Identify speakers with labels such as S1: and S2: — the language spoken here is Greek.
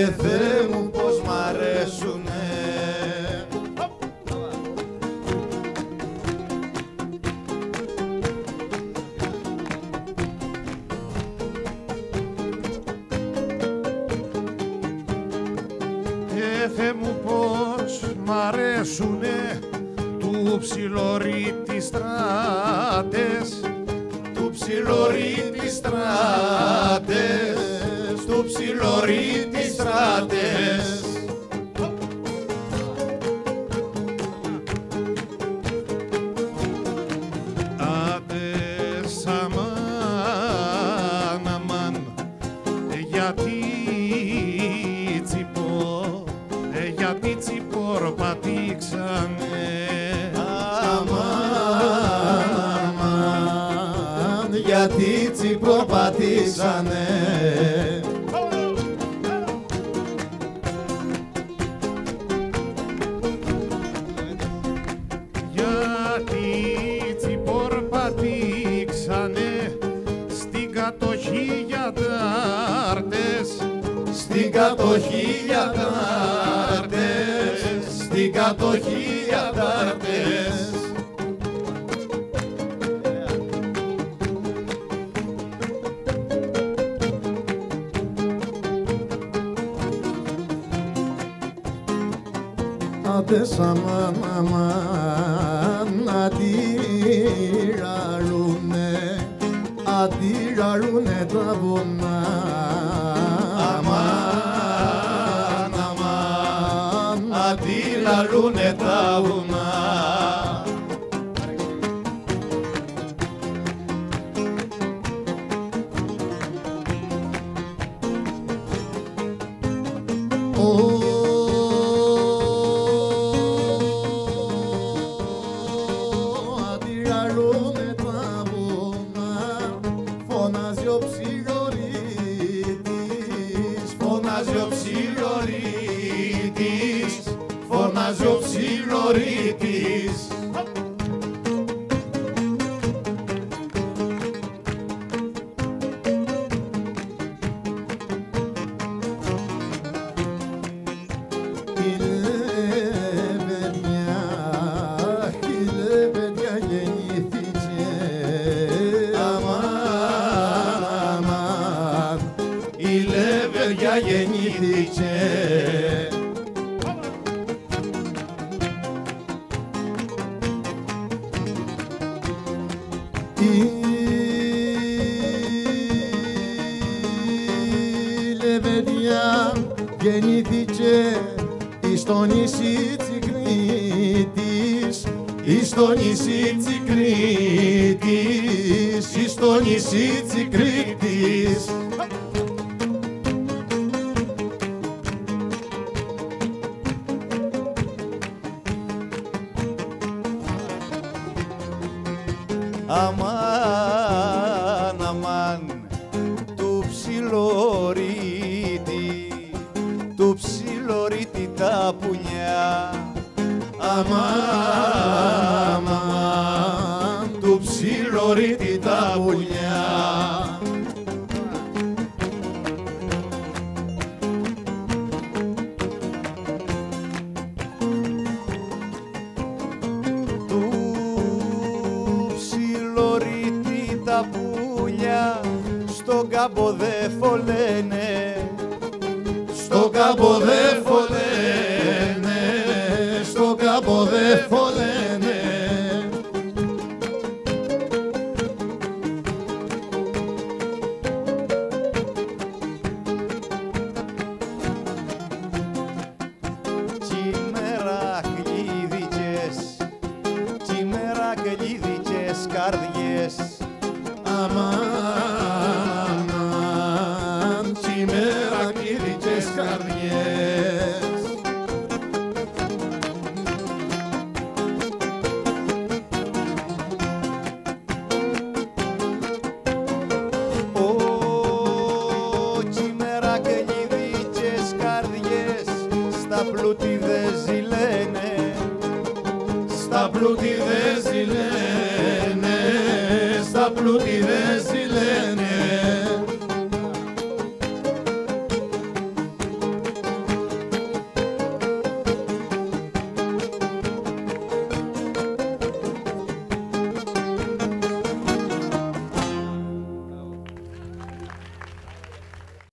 S1: Θεέ μου πως μ' αρέσουνε.
S2: Θεέ μου πως μ' αρέσουνε του ψιλορίτη στράτες,
S1: Του ψιλορίτη στράτες, του ψιλορίτη στράτες.
S2: Άντες αμάν, αμάν, γιατί τσιπορπατήξανε.
S1: Αμάν, γιατί τσιπορπατήσανε.
S2: Γιατί τσιπορπατήξανε στην κατοχή για τάρτες,
S1: Στην κατοχή για τάρτες, στην κατοχή για τάρτες. Άντες αμάν, αμάν, αντιραλούνε τα βουνά. Αμάν, αμάν, αντιλαλούνε τα βουνά. Αντιλαλούνε τα βουνά. Φωνάζει ο ψιλορίτης, φωνάζει ο ψιλορίτης, φωνάζει ο ψιλορίτης. Η λεβεδιά γεννήθηκε. Αμάν, αμάν, η λεβεδιά γεννήθηκε. Η λεβεδιά γεννήθηκε εις το νησί Τσικρίτης, εις το νησί Τσικρίτης, εις το νησί Τσικρίτης. Αμάν, αμάν, του ψιλορίτη τα πουλιά. Αμάν, αμάν, του ψιλορίτη τα πουλιά. Του ψιλορίτη τα πουλιά στον κάμπο δε φωλένε, στον κάμπο δε φωλένε, στον κάμπο δε φωλένε. Τσιμέρα κλείδικες καρδιές. Αμάν, αμάν, τσιμέρα κλείδικες καρδιές. Τσιμέρα κλείδικες καρδιές, στα πλούτη δε ζηλένε, στα πλούτη δε ζηλένε, στα πλούτη δε ζηλένε.